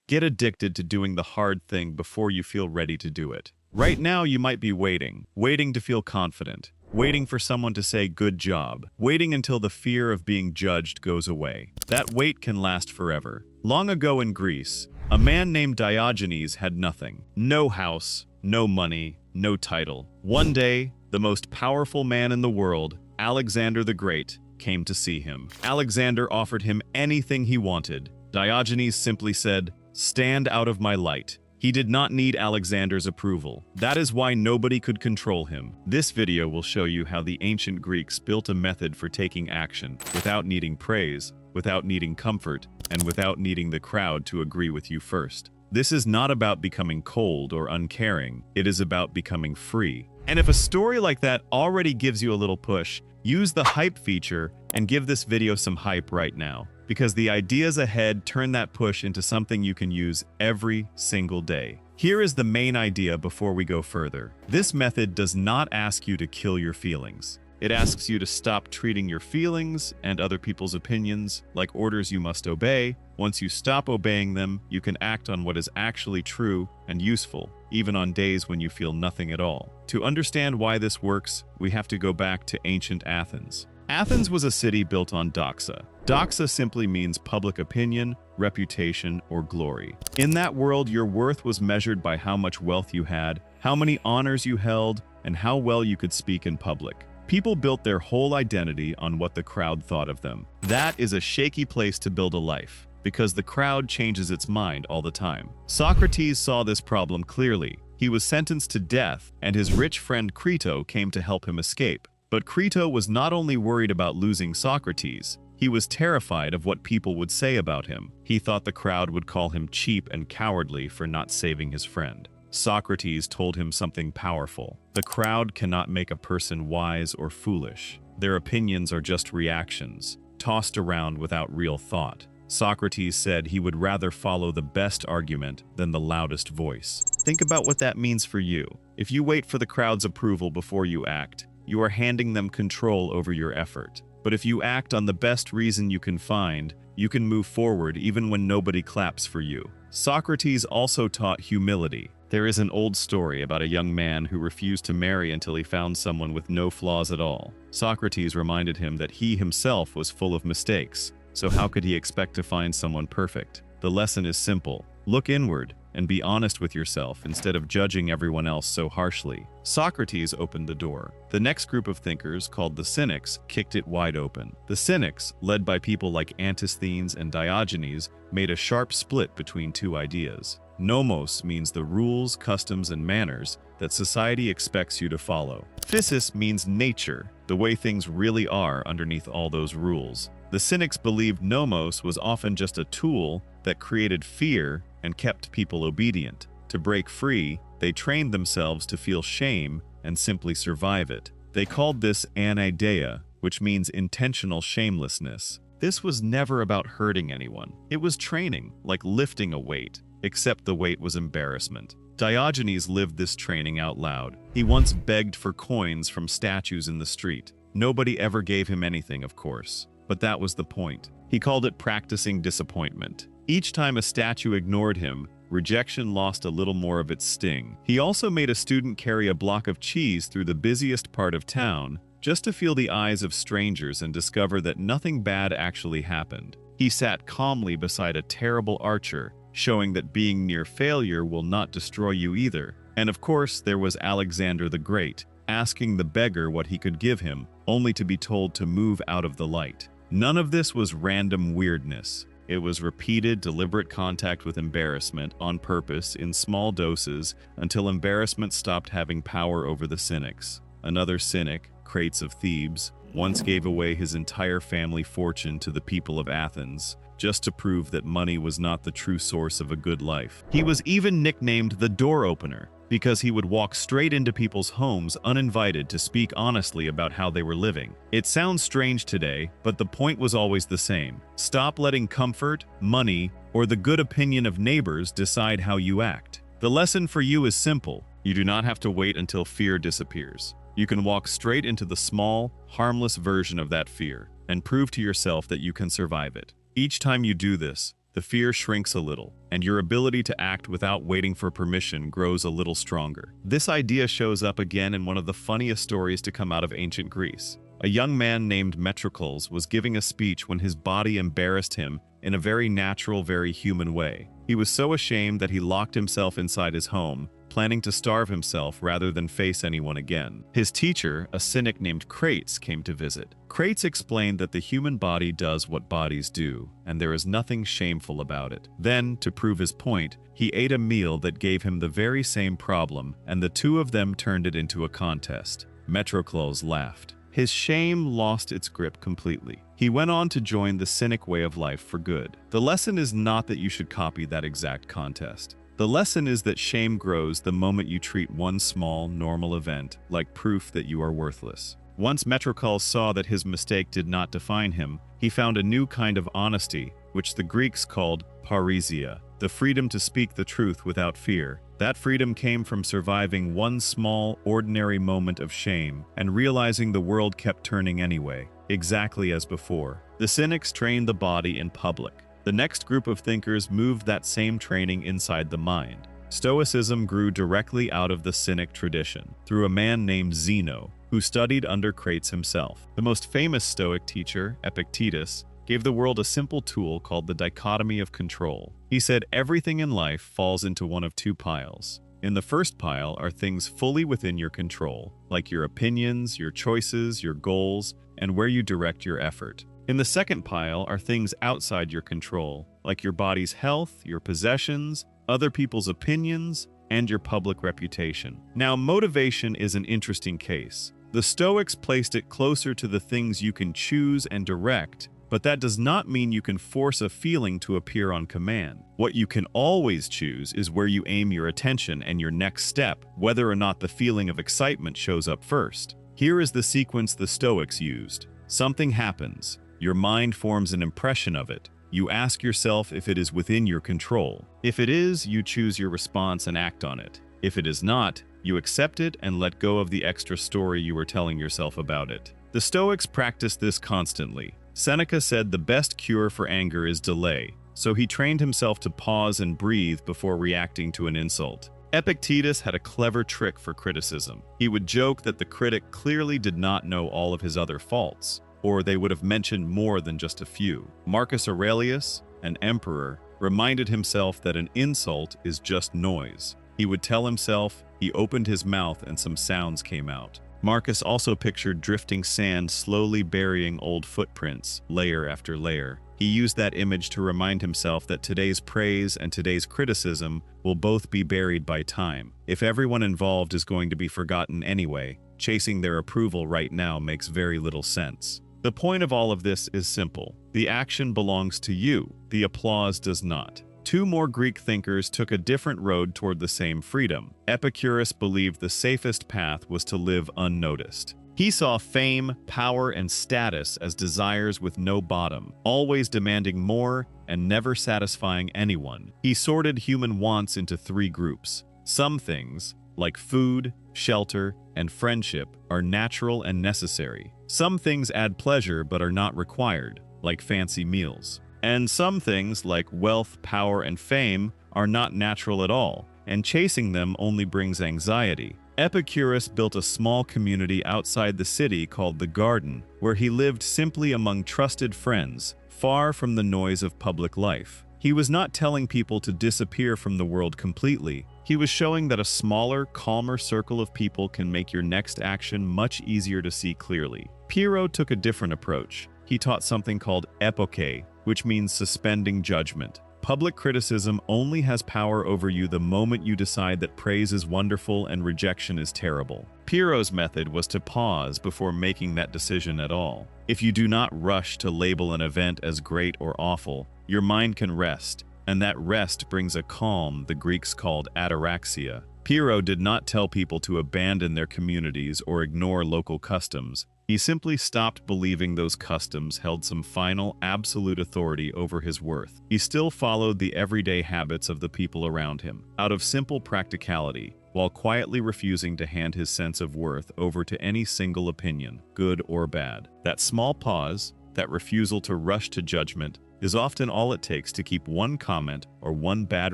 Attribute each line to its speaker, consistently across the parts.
Speaker 1: Get addicted to doing the hard thing before you feel ready to do it. Right now, you might be waiting to feel confident, waiting for someone to say good job, waiting until the fear of being judged goes away. That wait can last forever. Long ago in Greece, a man named Diogenes had nothing. No house, no money, no title. One day, the most powerful man in the world, Alexander the Great, came to see him. Alexander offered him anything he wanted. Diogenes simply said, "Stand out of my light." He did not need Alexander's approval. That is why nobody could control him. This video will show you how the ancient Greeks built a method for taking action without needing praise, without needing comfort, and without needing the crowd to agree with you first. This is not about becoming cold or uncaring. It is about becoming free. And if a story like that already gives you a little push, use the hype feature and give this video some hype right now, because the ideas ahead turn that push into something you can use every single day. Here is the main idea before we go further. This method does not ask you to kill your feelings. It asks you to stop treating your feelings and other people's opinions like orders you must obey. Once you stop obeying them, you can act on what is actually true and useful, even on days when you feel nothing at all. To understand why this works, we have to go back to ancient Athens. Athens was a city built on doxa. Doxa simply means public opinion, reputation, or glory. In that world, your worth was measured by how much wealth you had, how many honors you held, and how well you could speak in public. People built their whole identity on what the crowd thought of them. That is a shaky place to build a life, because the crowd changes its mind all the time. Socrates saw this problem clearly. He was sentenced to death, and his rich friend Crito came to help him escape. But Crito was not only worried about losing Socrates, he was terrified of what people would say about him. He thought the crowd would call him cheap and cowardly for not saving his friend. Socrates told him something powerful. The crowd cannot make a person wise or foolish. Their opinions are just reactions, tossed around without real thought. Socrates said he would rather follow the best argument than the loudest voice. Think about what that means for you. If you wait for the crowd's approval before you act, you are handing them control over your effort. But if you act on the best reason you can find, you can move forward even when nobody claps for you. Socrates also taught humility. There is an old story about a young man who refused to marry until he found someone with no flaws at all. Socrates reminded him that he himself was full of mistakes, so how could he expect to find someone perfect? The lesson is simple. Look inward and be honest with yourself instead of judging everyone else so harshly. Socrates opened the door. The next group of thinkers, called the Cynics, kicked it wide open. The Cynics, led by people like Antisthenes and Diogenes, made a sharp split between two ideas. Nomos means the rules, customs, and manners that society expects you to follow. Physis means nature, the way things really are underneath all those rules. The Cynics believed nomos was often just a tool that created fear and kept people obedient. To break free, they trained themselves to feel shame and simply survive it. They called this anaideia, which means intentional shamelessness. This was never about hurting anyone. It was training, like lifting a weight, except the weight was embarrassment. Diogenes lived this training out loud. He once begged for coins from statues in the street. Nobody ever gave him anything, of course, but that was the point. He called it practicing disappointment. Each time a statue ignored him, rejection lost a little more of its sting. He also made a student carry a block of cheese through the busiest part of town, just to feel the eyes of strangers and discover that nothing bad actually happened. He sat calmly beside a terrible archer, showing that being near failure will not destroy you either. And of course, there was Alexander the Great, asking the beggar what he could give him, only to be told to move out of the light. None of this was random weirdness. It was repeated, deliberate contact with embarrassment on purpose in small doses until embarrassment stopped having power over the Cynics. Another Cynic, Crates of Thebes, once gave away his entire family fortune to the people of Athens, just to prove that money was not the true source of a good life. He was even nicknamed the door opener, because he would walk straight into people's homes uninvited to speak honestly about how they were living. It sounds strange today, but the point was always the same. Stop letting comfort, money, or the good opinion of neighbors decide how you act. The lesson for you is simple. You do not have to wait until fear disappears. You can walk straight into the small, harmless version of that fear and prove to yourself that you can survive it. Each time you do this, the fear shrinks a little, and your ability to act without waiting for permission grows a little stronger. This idea shows up again in one of the funniest stories to come out of ancient Greece. A young man named Metrocles was giving a speech when his body embarrassed him in a very natural, very human way. He was so ashamed that he locked himself inside his home, planning to starve himself rather than face anyone again. His teacher, a cynic named Crates, came to visit. Crates explained that the human body does what bodies do, and there is nothing shameful about it. Then, to prove his point, he ate a meal that gave him the very same problem, and the two of them turned it into a contest. Metrocles laughed. His shame lost its grip completely. He went on to join the cynic way of life for good. The lesson is not that you should copy that exact contest. The lesson is that shame grows the moment you treat one small, normal event like proof that you are worthless. Once Metrocles saw that his mistake did not define him, he found a new kind of honesty, which the Greeks called parrhesia, the freedom to speak the truth without fear. That freedom came from surviving one small, ordinary moment of shame and realizing the world kept turning anyway, exactly as before. The cynics trained the body in public. The next group of thinkers moved that same training inside the mind. Stoicism grew directly out of the cynic tradition, through a man named Zeno, who studied under Crates himself. The most famous Stoic teacher, Epictetus, gave the world a simple tool called the dichotomy of control. He said everything in life falls into one of two piles. In the first pile are things fully within your control, like your opinions, your choices, your goals, and where you direct your effort. In the second pile are things outside your control, like your body's health, your possessions, other people's opinions, and your public reputation. Now, motivation is an interesting case. The Stoics placed it closer to the things you can choose and direct, but that does not mean you can force a feeling to appear on command. What you can always choose is where you aim your attention and your next step, whether or not the feeling of excitement shows up first. Here is the sequence the Stoics used. Something happens. Your mind forms an impression of it. You ask yourself if it is within your control. If it is, you choose your response and act on it. If it is not, you accept it and let go of the extra story you were telling yourself about it. The Stoics practiced this constantly. Seneca said the best cure for anger is delay, so he trained himself to pause and breathe before reacting to an insult. Epictetus had a clever trick for criticism. He would joke that the critic clearly did not know all of his other faults, or they would have mentioned more than just a few. Marcus Aurelius, an emperor, reminded himself that an insult is just noise. He would tell himself he opened his mouth and some sounds came out. Marcus also pictured drifting sand slowly burying old footprints, layer after layer. He used that image to remind himself that today's praise and today's criticism will both be buried by time. If everyone involved is going to be forgotten anyway, chasing their approval right now makes very little sense. The point of all of this is simple. The action belongs to you. The applause does not. Two more Greek thinkers took a different road toward the same freedom. Epicurus believed the safest path was to live unnoticed. He saw fame, power, and status as desires with no bottom, always demanding more and never satisfying anyone. He sorted human wants into three groups. Some things, like food, shelter, and friendship, are natural and necessary. Some things add pleasure but are not required, like fancy meals. And some things, like wealth, power, and fame, are not natural at all, and chasing them only brings anxiety. Epicurus built a small community outside the city called the Garden, where he lived simply among trusted friends, far from the noise of public life. He was not telling people to disappear from the world completely. He was showing that a smaller, calmer circle of people can make your next action much easier to see clearly. Pyrrho took a different approach. He taught something called epoche, which means suspending judgment. Public criticism only has power over you the moment you decide that praise is wonderful and rejection is terrible. Pyrrho's method was to pause before making that decision at all. If you do not rush to label an event as great or awful, your mind can rest, and that rest brings a calm the Greeks called ataraxia. Pyrrho did not tell people to abandon their communities or ignore local customs. He simply stopped believing those customs held some final, absolute authority over his worth. He still followed the everyday habits of the people around him, out of simple practicality, while quietly refusing to hand his sense of worth over to any single opinion, good or bad. That small pause, that refusal to rush to judgment, is often all it takes to keep one comment or one bad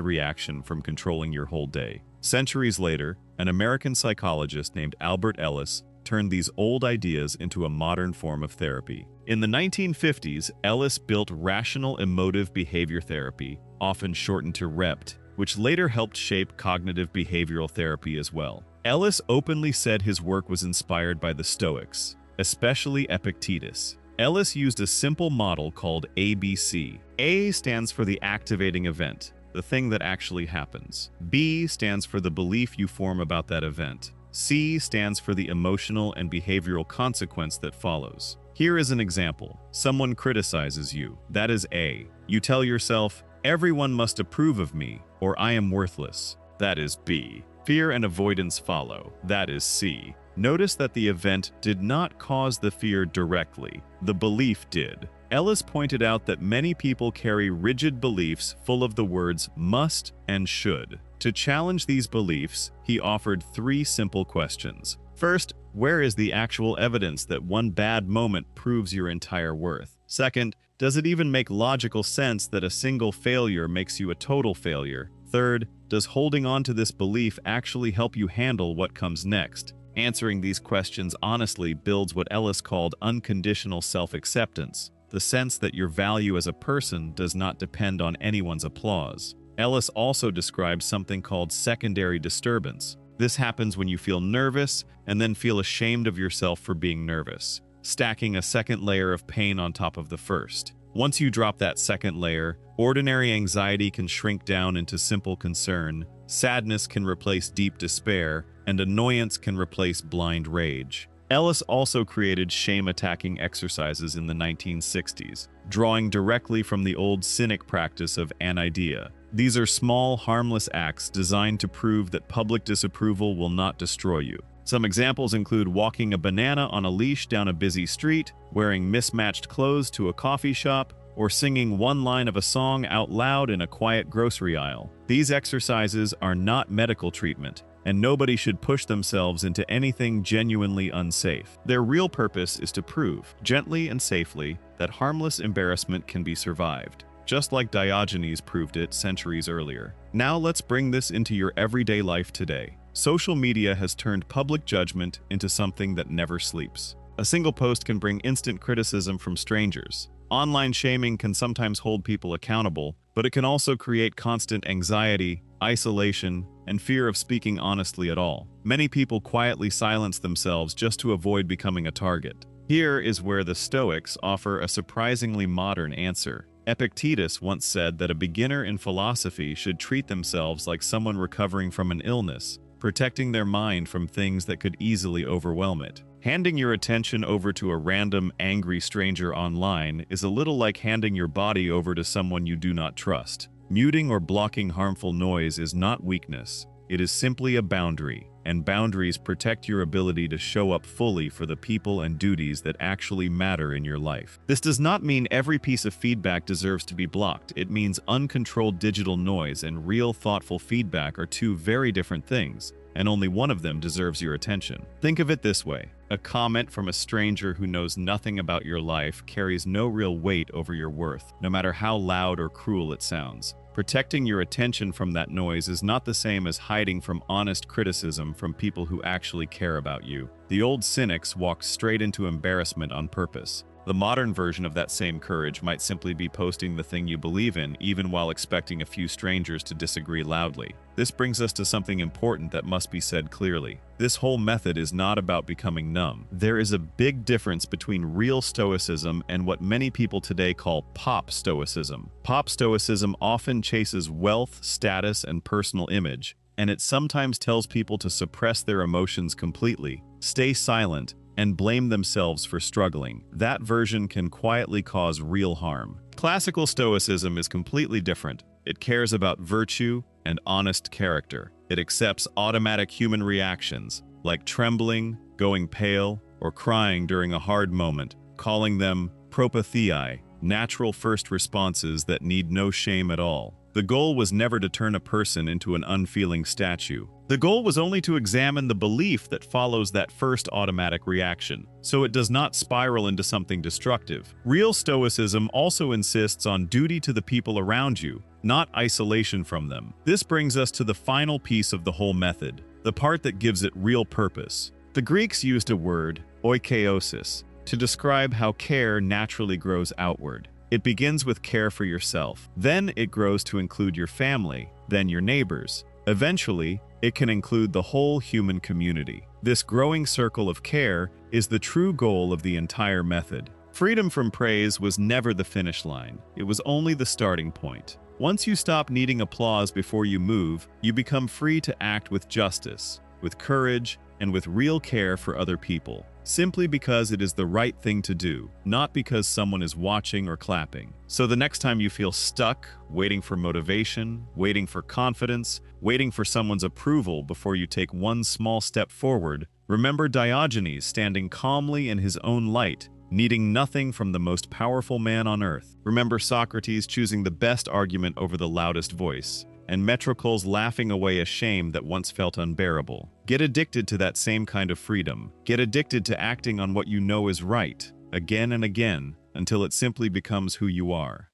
Speaker 1: reaction from controlling your whole day. Centuries later, an American psychologist named Albert Ellis turned these old ideas into a modern form of therapy. In the 1950s, Ellis built rational emotive behavior therapy, often shortened to REPT, which later helped shape cognitive behavioral therapy as well. Ellis openly said his work was inspired by the Stoics, especially Epictetus. Ellis used a simple model called ABC. A stands for the activating event, the thing that actually happens. B stands for the belief you form about that event. C stands for the emotional and behavioral consequence that follows. Here is an example. Someone criticizes you. That is A. You tell yourself, everyone must approve of me, or I am worthless. That is B. Fear and avoidance follow. That is C. Notice that the event did not cause the fear directly. The belief did. Ellis pointed out that many people carry rigid beliefs full of the words must and should. To challenge these beliefs, he offered 3 simple questions. First, where is the actual evidence that one bad moment proves your entire worth? Second, does it even make logical sense that a single failure makes you a total failure? Third, does holding on to this belief actually help you handle what comes next? Answering these questions honestly builds what Ellis called unconditional self-acceptance, the sense that your value as a person does not depend on anyone's applause. Ellis also describes something called secondary disturbance. This happens when you feel nervous and then feel ashamed of yourself for being nervous, stacking a second layer of pain on top of the first. Once you drop that second layer, ordinary anxiety can shrink down into simple concern, sadness can replace deep despair, and annoyance can replace blind rage. Ellis also created shame-attacking exercises in the 1960s, drawing directly from the old Cynic practice of anaideia. These are small, harmless acts designed to prove that public disapproval will not destroy you. Some examples include walking a banana on a leash down a busy street, wearing mismatched clothes to a coffee shop, or singing one line of a song out loud in a quiet grocery aisle. These exercises are not medical treatment, and nobody should push themselves into anything genuinely unsafe. Their real purpose is to prove, gently and safely, that harmless embarrassment can be survived, just like Diogenes proved it centuries earlier. Now let's bring this into your everyday life today. Social media has turned public judgment into something that never sleeps. A single post can bring instant criticism from strangers. Online shaming can sometimes hold people accountable, but it can also create constant anxiety, isolation, and fear of speaking honestly at all. Many people quietly silence themselves just to avoid becoming a target. Here is where the Stoics offer a surprisingly modern answer. Epictetus once said that a beginner in philosophy should treat themselves like someone recovering from an illness, protecting their mind from things that could easily overwhelm it. Handing your attention over to a random, angry stranger online is a little like handing your body over to someone you do not trust. Muting or blocking harmful noise is not weakness. It is simply a boundary, and boundaries protect your ability to show up fully for the people and duties that actually matter in your life. This does not mean every piece of feedback deserves to be blocked. It means uncontrolled digital noise and real thoughtful feedback are 2 very different things, and only one of them deserves your attention. Think of it this way. A comment from a stranger who knows nothing about your life carries no real weight over your worth, no matter how loud or cruel it sounds. Protecting your attention from that noise is not the same as hiding from honest criticism from people who actually care about you. The old cynics walked straight into embarrassment on purpose. The modern version of that same courage might simply be posting the thing you believe in, even while expecting a few strangers to disagree loudly. This brings us to something important that must be said clearly. This whole method is not about becoming numb. There is a big difference between real stoicism and what many people today call pop stoicism. Pop stoicism often chases wealth, status, and personal image, and it sometimes tells people to suppress their emotions completely, stay silent, and blame themselves for struggling. That version can quietly cause real harm. Classical Stoicism is completely different. It cares about virtue and honest character. It accepts automatic human reactions, like trembling, going pale, or crying during a hard moment, calling them propatheiai, natural first responses that need no shame at all. The goal was never to turn a person into an unfeeling statue. The goal was only to examine the belief that follows that first automatic reaction, so it does not spiral into something destructive. Real Stoicism also insists on duty to the people around you, not isolation from them. This brings us to the final piece of the whole method, the part that gives it real purpose. The Greeks used a word, oikeiosis, to describe how care naturally grows outward. It begins with care for yourself. Then it grows to include your family, then your neighbors. Eventually, it can include the whole human community. This growing circle of care is the true goal of the entire method. Freedom from praise was never the finish line. It was only the starting point. Once you stop needing applause before you move, you become free to act with justice, with courage, and with real care for other people, simply because it is the right thing to do, not because someone is watching or clapping. So the next time you feel stuck, waiting for motivation, waiting for confidence, waiting for someone's approval before you take one small step forward, remember Diogenes standing calmly in his own light, needing nothing from the most powerful man on earth. Remember Socrates choosing the best argument over the loudest voice, and Metrocles laughing away a shame that once felt unbearable. Get addicted to that same kind of freedom. Get addicted to acting on what you know is right, again and again, until it simply becomes who you are.